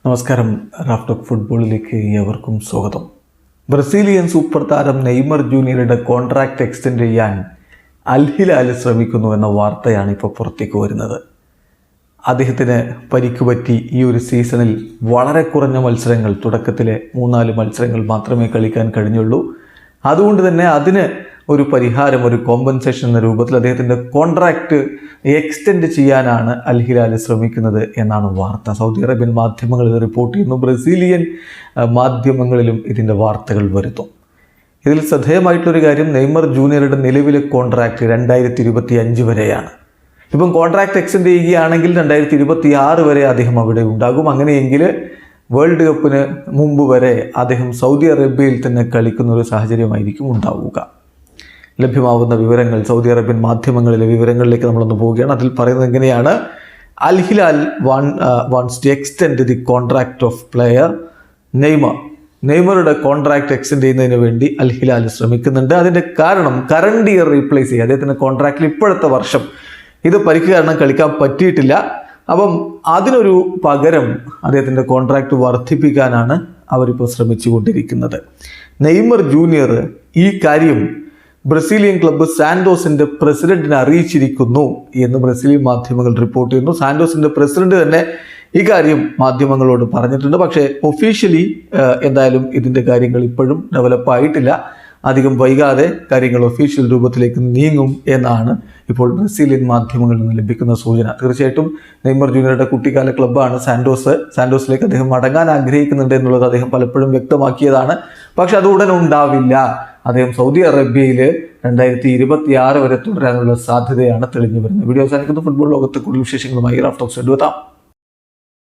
നമസ്കാരം. റാഫ്റ്റോക്ക് ഫുട്ബോളിലേക്ക് ഏവർക്കും സ്വാഗതം. ബ്രസീലിയൻ സൂപ്പർ താരം നെയ്മർ ജൂനിയറുടെ കോൺട്രാക്റ്റ് എക്സ്റ്റെൻഡ് ചെയ്യാൻ അൽ ഹിലാൽ ശ്രമിക്കുന്നു എന്ന വാർത്തയാണ് ഇപ്പോൾ പുറത്തേക്ക് വരുന്നത്. അദ്ദേഹത്തിന് പരിക്ക് പറ്റി ഈ ഒരു സീസണിൽ വളരെ കുറഞ്ഞ മത്സരങ്ങൾ, തുടക്കത്തിലെ 3-4 മത്സരങ്ങൾ മാത്രമേ കളിക്കാൻ കഴിഞ്ഞുള്ളൂ. അതുകൊണ്ട് തന്നെ അതിന് ഒരു പരിഹാരം, ഒരു കോമ്പൻസേഷൻ എന്ന രൂപത്തിൽ അദ്ദേഹത്തിൻ്റെ കോൺട്രാക്റ്റ് എക്സ്റ്റെൻഡ് ചെയ്യാനാണ് അൽ ഹിലാൽ ശ്രമിക്കുന്നത് എന്നാണ് വാർത്ത. സൗദി അറേബ്യൻ മാധ്യമങ്ങൾ ഇത് റിപ്പോർട്ട് ചെയ്യുന്നു. ബ്രസീലിയൻ മാധ്യമങ്ങളിലും ഇതിൻ്റെ വാർത്തകൾ വരുന്നു. ഇതിൽ ശ്രദ്ധേയമായിട്ടുള്ളൊരു കാര്യം, നെയ്മർ ജൂനിയറുടെ നിലവിലെ കോൺട്രാക്റ്റ് 2025 വരെയാണ്. ഇപ്പം കോൺട്രാക്റ്റ് എക്സ്റ്റെൻഡ് ചെയ്യുകയാണെങ്കിൽ 2026 വരെ അദ്ദേഹം അവിടെ ഉണ്ടാകും. അങ്ങനെയെങ്കിൽ വേൾഡ് കപ്പിന് മുമ്പ് വരെ അദ്ദേഹം സൗദി അറേബ്യയിൽ തന്നെ കളിക്കുന്ന ഒരു സാഹചര്യമായിരിക്കും ഉണ്ടാവുക. ലഭ്യമാവുന്ന വിവരങ്ങൾ, സൗദി അറേബ്യൻ മാധ്യമങ്ങളിലെ വിവരങ്ങളിലേക്ക് നമ്മളൊന്ന് പോവുകയാണ്. അതിൽ പറയുന്നത് എങ്ങനെയാണ്: Al Hilal wants to extend the contract of player നെയ്മറുടെ കോൺട്രാക്ട് എക്സ്റ്റെൻഡ് ചെയ്യുന്നതിന് വേണ്ടി അൽ ഹിലാൽ ശ്രമിക്കുന്നുണ്ട്. അതിൻ്റെ കാരണം കറണ്ട് ഇയർ റീപ്ലേസ് ചെയ്യുക. അദ്ദേഹത്തിൻ്റെ കോൺട്രാക്റ്റിൽ ഇപ്പോഴത്തെ വർഷം ഇത് പരിക്ക് കാരണം കളിക്കാൻ പറ്റിയിട്ടില്ല. അപ്പം അതിനൊരു പകരം അദ്ദേഹത്തിൻ്റെ കോൺട്രാക്റ്റ് വർദ്ധിപ്പിക്കാനാണ് അവരിപ്പോൾ ശ്രമിച്ചുകൊണ്ടിരിക്കുന്നത്. നെയ്മർ ജൂനിയർ ഈ കാര്യം ബ്രസീലിയൻ ക്ലബ്ബ് സാന്റോസിന്റെ പ്രസിഡന്റിനെ അറിയിച്ചിരിക്കുന്നു എന്ന് ബ്രസീലിയൻ മാധ്യമങ്ങൾ റിപ്പോർട്ട് ചെയ്യുന്നു. സാന്റോസിന്റെ പ്രസിഡന്റ് തന്നെ ഈ കാര്യം മാധ്യമങ്ങളോട് പറഞ്ഞിട്ടുണ്ട്. പക്ഷേ ഒഫീഷ്യലി എന്തായാലും ഇതിൻ്റെ കാര്യങ്ങൾ ഇപ്പോഴും ഡെവലപ്പായിട്ടില്ല. അധികം വൈകാതെ കാര്യങ്ങൾ ഒഫീഷ്യൽ രൂപത്തിലേക്ക് നീങ്ങും എന്നാണ് ഇപ്പോൾ ബ്രസീലിയൻ മാധ്യമങ്ങളിൽ നിന്ന് ലഭിക്കുന്ന സൂചന. തീർച്ചയായിട്ടും നെയ്മർ ജൂനിയറുടെ കുട്ടിക്കാല ക്ലബ്ബാണ് സാന്റോസിലേക്ക് അദ്ദേഹം മടങ്ങാൻ ആഗ്രഹിക്കുന്നുണ്ട് എന്നുള്ളത് അദ്ദേഹം പലപ്പോഴും വ്യക്തമാക്കിയതാണ്. പക്ഷെ അത് ഉടൻ ഉണ്ടാവില്ല. അദ്ദേഹം സൗദി അറേബ്യയിൽ 2026 വരെ തുടരാനുള്ള സാധ്യതയാണ് തെളിഞ്ഞു വരുന്നത്. വീഡിയോ അവസാനിക്കുന്ന ഫുട്ബോൾ ലോകത്ത് കൂടുതൽ വിശേഷങ്ങളുമായി റാഫ്റ്റോക്സ് എടുത്താം.